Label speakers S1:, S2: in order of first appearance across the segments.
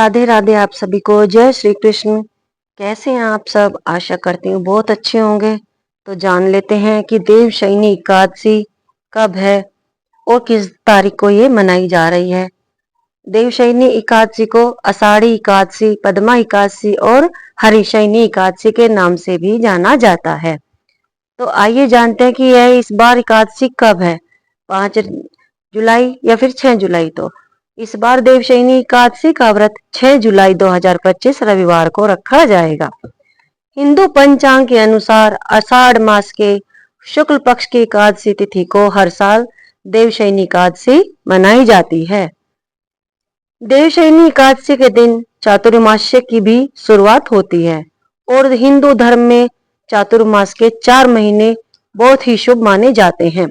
S1: राधे राधे आप सभी को। जय श्री कृष्ण। कैसे हैं आप सब? आशा करती हूँ बहुत अच्छे होंगे। तो जान लेते हैं कि देवशयनी एकादशी कब है और किस तारीख को ये मनाई जा रही है। देवशयनी एकादशी को आषाढ़ी एकादशी, पद्मा एकादशी और हरिशयनी एकादशी के नाम से भी जाना जाता है। तो आइए जानते हैं कि यह इस बार एकादशी कब है, 5 जुलाई या फिर 6 जुलाई। तो इस बार देवशयनी एकादशी का व्रत 6 जुलाई 2025 रविवार को रखा जाएगा। हिंदू पंचांग के अनुसार आषाढ़ मास के शुक्ल पक्ष की एकादशी तिथि को हर साल देवशयनी एकादशी मनाई जाती है। देवशयनी एकादशी के दिन चातुर्मास्य की भी शुरुआत होती है और हिंदू धर्म में चातुर्मास के 4 महीने बहुत ही शुभ माने जाते हैं।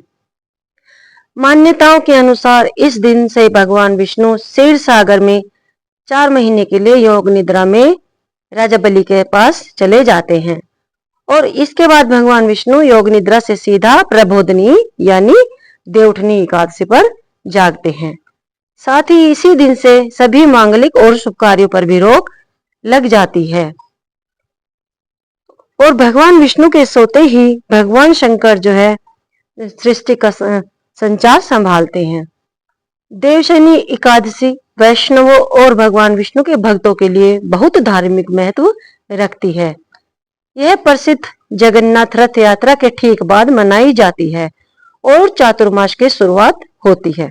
S1: मान्यताओं के अनुसार इस दिन से भगवान विष्णु क्षीर सागर में 4 महीने के लिए योग निद्रा में राजा बलि के पास चले जाते हैं और इसके बाद भगवान विष्णु योग निद्रा से सीधा प्रबोधनी यानी देवउठनी एकादशी पर जागते हैं। साथ ही इसी दिन से सभी मांगलिक और शुभ कार्यों पर भी रोक लग जाती है और भगवान विष्णु के सोते ही भगवान शंकर जो है सृष्टि का संचार संभालते हैं। देवशयनी एकादशी वैष्णवों और भगवान विष्णु के भक्तों के लिए बहुत धार्मिक महत्व रखती है। यह प्रसिद्ध जगन्नाथ रथ यात्रा के ठीक बाद मनाई जाती है और चातुर्मास की शुरुआत होती है।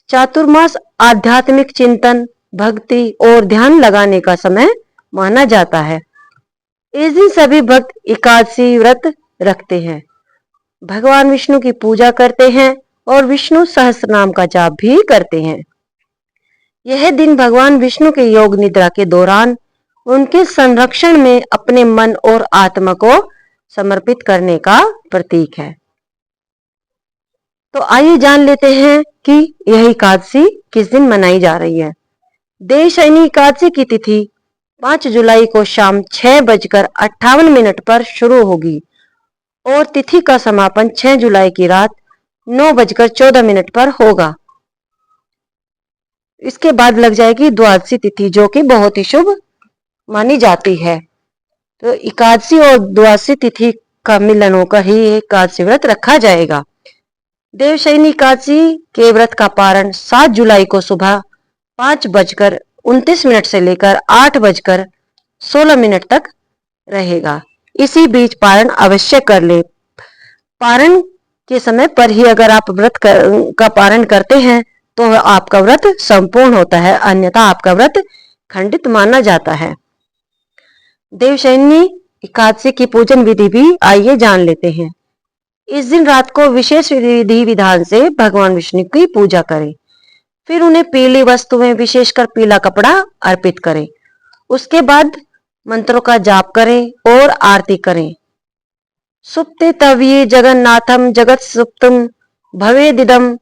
S1: चातुर्मास आध्यात्मिक चिंतन, भक्ति और ध्यान लगाने का समय माना जाता है। इस दिन सभी भक्त एकादशी व्रत रखते हैं, भगवान विष्णु की पूजा करते हैं और विष्णु सहस्त्र नाम का जाप भी करते हैं। यह दिन भगवान विष्णु के योग निद्रा के दौरान उनके संरक्षण में अपने मन और आत्मा को समर्पित करने का प्रतीक है। तो आइए जान लेते हैं कि यह एकादशी किस दिन मनाई जा रही है। देवशयनी एकादशी की तिथि 5 जुलाई को शाम 6:58 पर शुरू होगी और तिथि का समापन 6 जुलाई की रात 9:14 पर होगा। इसके बाद लग जाएगी द्वादशी तिथि, जो कि बहुत ही शुभ मानी जाती है। तो एकादशी और द्वादशी तिथि का मिलन होकर ही एकादशी व्रत रखा जाएगा। देवशयनी एकादशी के व्रत का पारण 7 जुलाई को सुबह 5:29 से लेकर 8:16 तक रहेगा। इसी बीच पारण अवश्य कर ले। पारण के समय पर ही अगर आप व्रत का पारण करते हैं तो आपका व्रत संपूर्ण होता है, अन्यथा आपका व्रत खंडित माना जाता है। देवशयनी एकादशी की पूजन विधि भी आइए जान लेते हैं। इस दिन रात को विशेष विधि विधान से भगवान विष्णु की पूजा करें, फिर उन्हें पीली वस्तुएं विशेषकर पीला कपड़ा अर्पित करें। उसके बाद मंत्रों का जाप करें और आरती करें। सुप्ते तव्ये जगन्नाथम जगत सुप्तम भवेदिदम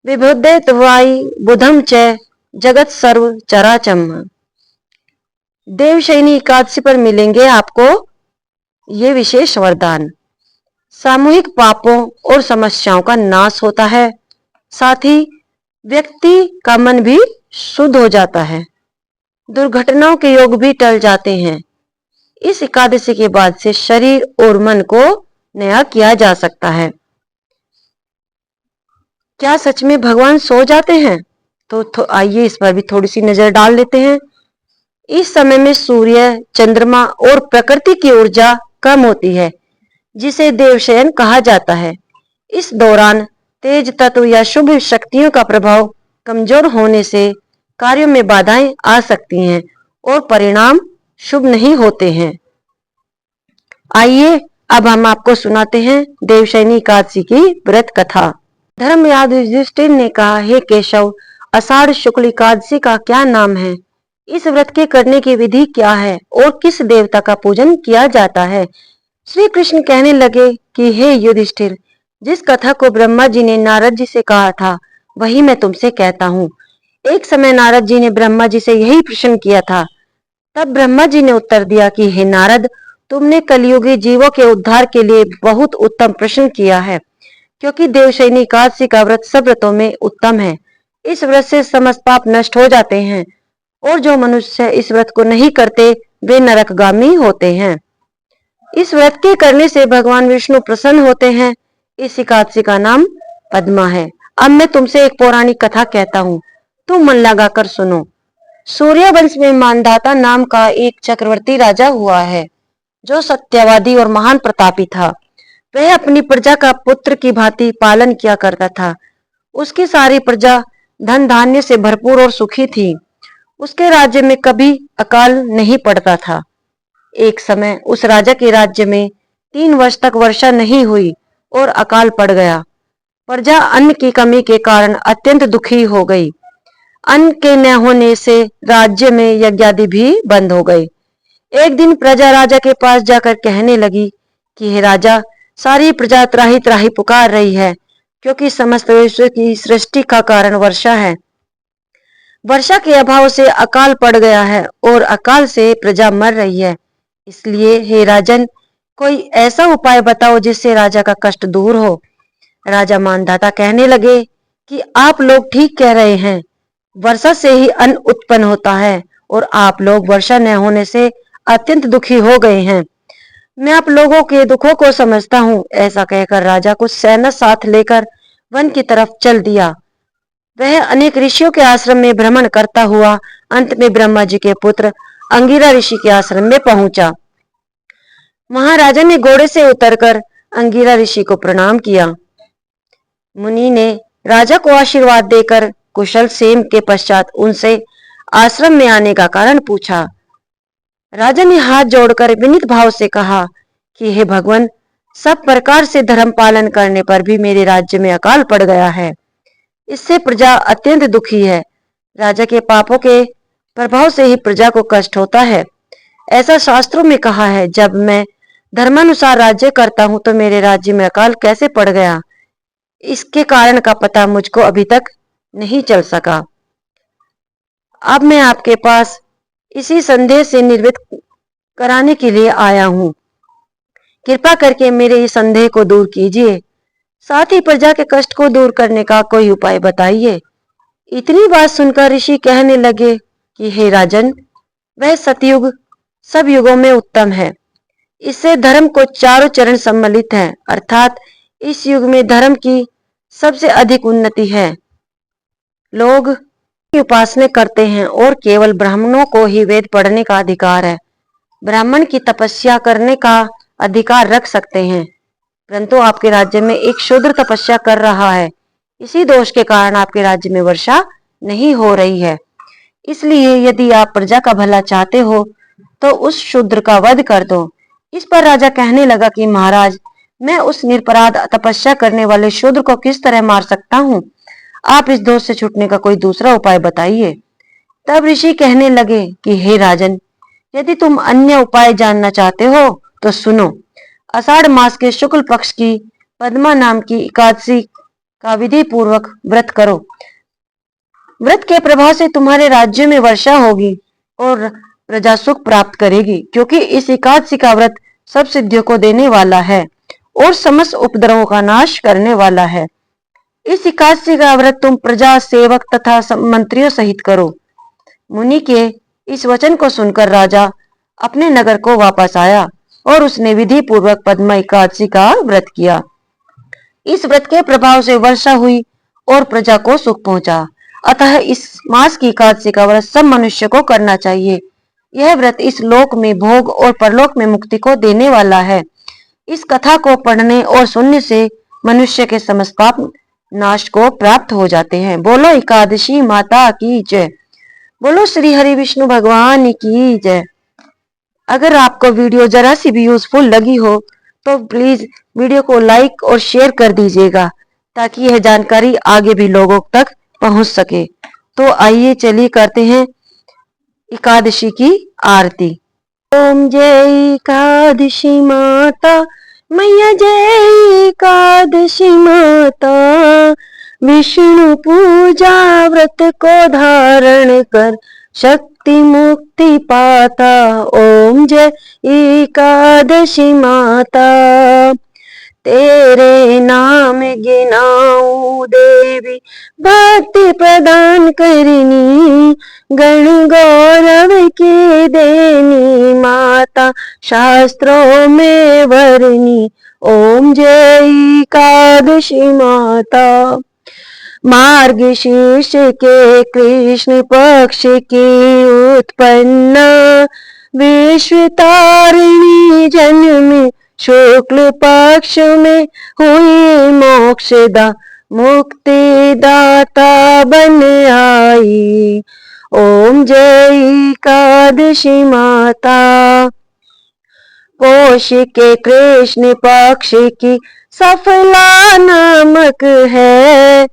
S1: विभुदेतवाई बुधम च जगत सर्व चराचम। देवशयनी एकादशी पर मिलेंगे आपको ये विशेष वरदान। सामूहिक पापों और समस्याओं का नाश होता है, साथ ही व्यक्ति का मन भी शुद्ध हो जाता है, दुर्घटनाओं के योग भी टल जाते हैं। इस एकादशी के बाद से शरीर और मन को नया किया जा सकता है। क्या सच में भगवान सो जाते हैं? तो आइए इस पर भी थोड़ी सी नजर डाल लेते हैं। इस समय में सूर्य, चंद्रमा और प्रकृति की ऊर्जा कम होती है, जिसे देवशयन कहा जाता है। इस दौरान तेज तत्व या शुभ शक्तियों का प्रभाव कमजोर होने से कार्यों में बाधाएं आ सकती हैं और परिणाम शुभ नहीं होते हैं। आइए अब हम आपको सुनाते हैं देवशयनी एकादशी की व्रत कथा। धर्मराज युधिष्ठिर ने कहा, हे केशव, आषाढ़ शुक्ल एकादशी का क्या नाम है? इस व्रत के करने की विधि क्या है और किस देवता का पूजन किया जाता है? श्री कृष्ण कहने लगे कि हे युधिष्ठिर, जिस कथा को ब्रह्मा जी ने नारद जी से कहा था वही मैं तुमसे कहता हूँ। एक समय नारद जी ने ब्रह्मा जी से यही प्रश्न किया था। तब ब्रह्मा जी ने उत्तर दिया कि हे नारद, तुमने कलयुगी जीवों के उद्धार के लिए बहुत उत्तम प्रश्न किया है, क्योंकि देवशयनी एकादशी का व्रत सब व्रतों में उत्तम है। इस व्रत से समस्त पाप नष्ट हो जाते हैं और जो मनुष्य इस व्रत को नहीं करते वे नरकगामी होते हैं। इस व्रत के करने से भगवान विष्णु प्रसन्न होते हैं। इस एकादशी का नाम पद्मा है। अब मैं तुमसे एक पौराणिक कथा कहता हूँ, तुम मन लगाकर सुनो। सूर्य वंश में मानधाता नाम का एक चक्रवर्ती राजा हुआ है, जो सत्यवादी और महान प्रतापी था। वह अपनी प्रजा का पुत्र की भांति पालन किया करता था। उसकी सारी प्रजा धन धान्य से भरपूर और सुखी थी। उसके राज्य में कभी अकाल नहीं पड़ता था। एक समय उस राजा के राज्य में 3 वर्ष तक वर्षा नहीं हुई और अकाल पड़ गया। प्रजा अन्न की कमी के कारण अत्यंत दुखी हो गई। अन्न के न होने से राज्य में यज्ञादि भी बंद हो गए। एक दिन प्रजा राजा के पास जाकर कहने लगी कि हे राजा, सारी प्रजा त्राही त्राही पुकार रही है, क्योंकि समस्त विश्व की सृष्टि का कारण वर्षा है। वर्षा के अभाव से अकाल पड़ गया है और अकाल से प्रजा मर रही है। इसलिए हे राजन, कोई ऐसा उपाय बताओ जिससे राजा का कष्ट दूर हो। राजा मानधाता कहने लगे कि आप लोग ठीक कह रहे हैं। वर्षा से ही अन्न उत्पन्न होता है और आप लोग वर्षा न होने से अत्यंत दुखी हो गए हैं। मैं आप लोगों के दुखों को समझता हूँ। ऐसा कहकर राजा कुछ सैन्य साथ लेकर वन की तरफ चल दिया। वह अनेक ऋषियों के आश्रम में भ्रमण करता हुआ अंत में ब्रह्मा जी के पुत्र अंगिरा ऋषि के आश्रम में पहुंचा। महाराजा ने घोड़े से उतरकर अंगिरा ऋषि को प्रणाम किया। मुनि ने राजा को आशीर्वाद देकर कुशल क्षेम के पश्चात उनसे आश्रम में आने का कारण पूछा। राजा ने हाथ जोड़कर विनीत भाव से कहा कि हे भगवान, सब प्रकार से धर्म पालन करने पर भी मेरे राज्य में अकाल पड़ गया है। इससे प्रजा अत्यंत दुखी है। राजा के पापों के प्रभाव से ही प्रजा को कष्ट होता है। ऐसा शास्त्रों में कहा है। जब मैं धर्मानुसार राज्य करता हूँ तो मेरे राज्य में अकाल कैसे पड़ गया, इसके कारण का पता मुझको अभी तक नहीं चल सका। अब मैं आपके पास इसी संदेह से निर्वृत्त कराने के लिए आया हूँ। कृपा करके मेरे इस संदेह को दूर कीजिए, साथ ही प्रजा के कष्ट को दूर करने का कोई उपाय बताइए। इतनी बात सुनकर ऋषि कहने लगे कि हे राजन, वह सतयुग सब युगों में उत्तम है। इससे धर्म को चारों चरण सम्मिलित है, अर्थात इस युग में धर्म की सबसे अधिक उन्नति है। लोग उपासना करते हैं और केवल ब्राह्मणों को ही वेद पढ़ने का अधिकार है। ब्राह्मण की तपस्या करने का अधिकार रख सकते हैं, परंतु आपके राज्य में एक शूद्र तपस्या कर रहा है। इसी दोष के कारण आपके राज्य में वर्षा नहीं हो रही है। इसलिए यदि आप प्रजा का भला चाहते हो तो उस शूद्र का वध कर दो। इस पर राजा कहने लगा कि महाराज, मैं उस निरपराध तपस्या करने वाले शूद्र को किस तरह मार सकता हूँ। आप इस दोष से छूटने का कोई दूसरा उपाय बताइए। तब ऋषि कहने लगे कि हे राजन, यदि तुम अन्य उपाय जानना चाहते हो तो सुनो। आषाढ़ मास के शुक्ल पक्ष की पद्मा नाम की एकादशी का विधि पूर्वक व्रत करो। व्रत के प्रभाव से तुम्हारे राज्य में वर्षा होगी और प्रजा सुख प्राप्त करेगी, क्योंकि इस एकादशी का व्रत सब सिद्धियों को देने वाला है और समस्त उपद्रवों का नाश करने वाला है। इस एकादशी का व्रत तुम प्रजा, सेवक तथा मंत्रियों सहित करो। मुनि के इस वचन को सुनकर राजा अपने नगर को वापस आया और उसने विधि पूर्वक पद्मा एकादशी का व्रत किया। इस व्रत के प्रभाव से वर्षा हुई और प्रजा को सुख पहुंचा। अतः इस मास की एकादशी का व्रत सब मनुष्य को करना चाहिए। यह व्रत इस लोक में भोग और परलोक में मुक्ति को देने वाला है। इस कथा को पढ़ने और सुनने से मनुष्य के समस्त पाप नाश को प्राप्त हो जाते हैं। बोलो एकादशी माता की जय। बोलो श्री हरि विष्णु भगवान की जय। अगर आपको वीडियो जरा सी भी यूजफुल लगी हो तो प्लीज वीडियो को लाइक और शेयर कर दीजिएगा, ताकि यह जानकारी आगे भी लोगों तक पहुंच सके। तो आइए चलिए करते हैं एकादशी की आरती। ओम जय एकादशी माता, मैया जय एकादशी माता। विष्णु पूजा व्रत को धारण कर शक्ति मुक्ति पाता। ओम जय एकादशी माता। तेरे नाम गिनाऊं देवी, भक्ति प्रदान करनी, गण गौरव की देनी माता, शास्त्रों में वरनी। ओम जय एकादशी माता। मार्गशीर्ष के कृष्ण पक्ष की उत्पन्ना, विश्व तारिणी जन्म शुक्ल पक्ष में हुई मोक्षदा, मुक्ति दाता बन आई। ओम जय एकादशी माता। पोष के कृष्ण पक्ष की सफला नामक है,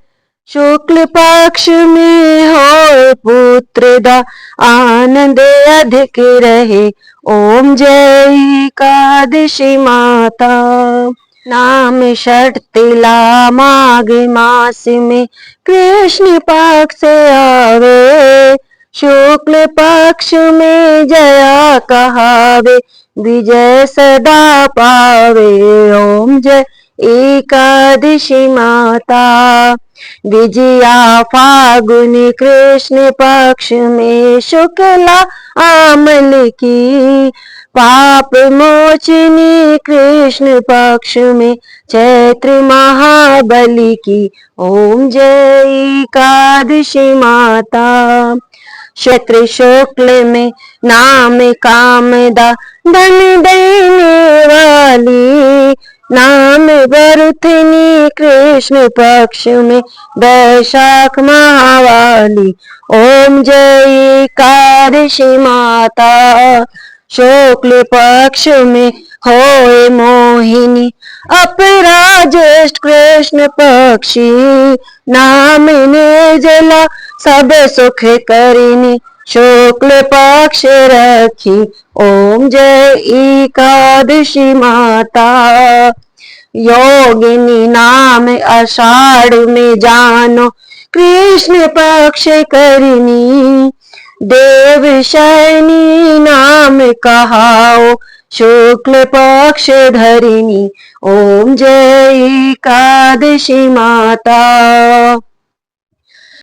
S1: शुक्ल पक्ष में हो पुत्र दा, आनंद अधिक रहे। ओम जय एकादशी माता। नाम षटतिला माघ मास में कृष्ण पक्ष आवे, शुक्ल पक्ष में जया कहावे, विजय सदा पावे। ओम जय एकादशी माता। विजया फागुन कृष्ण पक्ष में शुक्ला आमल की, पाप मोचनी कृष्ण पक्ष में चैत्र महाबली की। ओम जय एकादशी माता। चैत्र शुक्ल में नाम कामदा, धन देने वाली, नाम बरुथनी कृष्ण पक्ष में वैशाख महावाली। ओम जय एकादशी माता। शुक्ल पक्ष में होए मोहिनी, अपराजेष्ठ कृष्ण पक्षी, नाम निर्जला सब सुख करिनी, शुक्ल पक्ष रखी। ओम जय एकादशी माता। योगिनी नाम आषाढ़ में जानो, कृष्ण पक्ष करिनी, देव शयनी नाम कहाओ, शुक्ल पक्ष धरिनी। ओम जय एकादशी माता।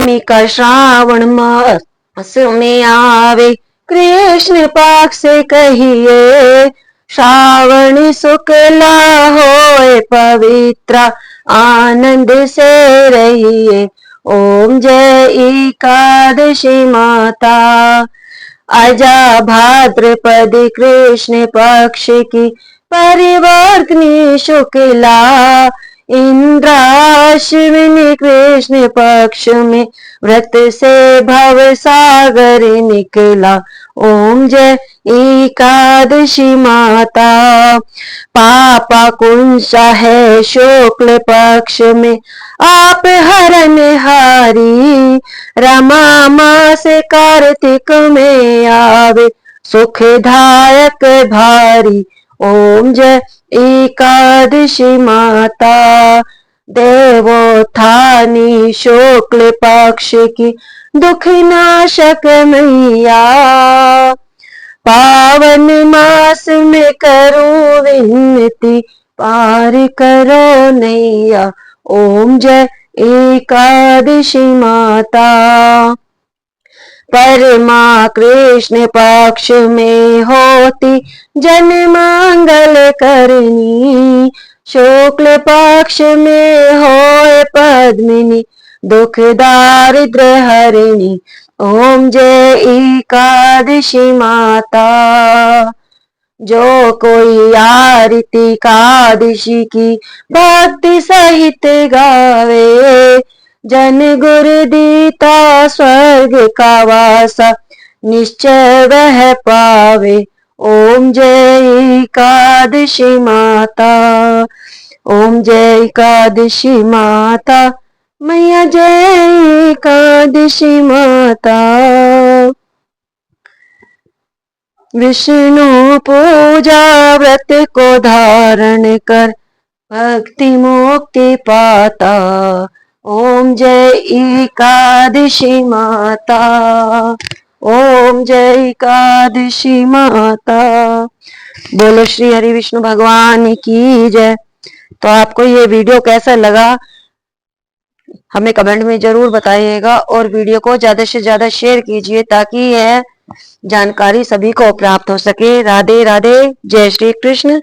S1: का श्रावण मास में आवे, कृष्ण पक्ष कहिए, श्रावण शुक्ला होए पवित्र, आनंद से रहिए। ओम जय एकादशी माता। अजा भाद्रपद कृष्ण पक्ष की परिवर्तनी शुक्ला, इंद्राश्विनी कृष्ण पक्ष में व्रत से भव सागर निकला। ओम जय एकादशी माता। पापा कुंसा है शुक्ल पक्ष में, आप हरण हारी, रमा मास कार्तिक में आवे, सुखदायक भारी। ओम जय एकादशी माता। देवोत्थानी शुक्ल पक्ष की दुख नाशक मैया, पावन मास में करूं विनती, पार करो नैया। ओम जय एकादशी माता। परमा कृष्ण पक्ष में होती जन मंगल करनी, शुक्ल पक्ष में होए पद्मिनी, दुख दारिद्र हरिणी। ओम जय एकादशी माता। जो कोई आरती एकादशी की भक्ति सहित गावे, जन गुरु दीता स्वर्ग का वासा, निश्चय वह पावे। ओम जय एकादशी माता। ओम जय एकादशी माता। मैया जय एकादशी माता। विष्णु पूजा व्रत को धारण कर, भक्ति मुक्ति पाता। ओम जय एकादशी माता। ओम जय एकादशी माता। बोलो श्री हरि विष्णु भगवान की जय। तो आपको ये वीडियो कैसा लगा हमें कमेंट में जरूर बताइएगा और वीडियो को ज्यादा से ज्यादा शेयर कीजिए ताकि यह जानकारी सभी को प्राप्त हो सके। राधे राधे, जय श्री कृष्ण।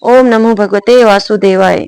S1: ओम नमो भगवते वासुदेवाय।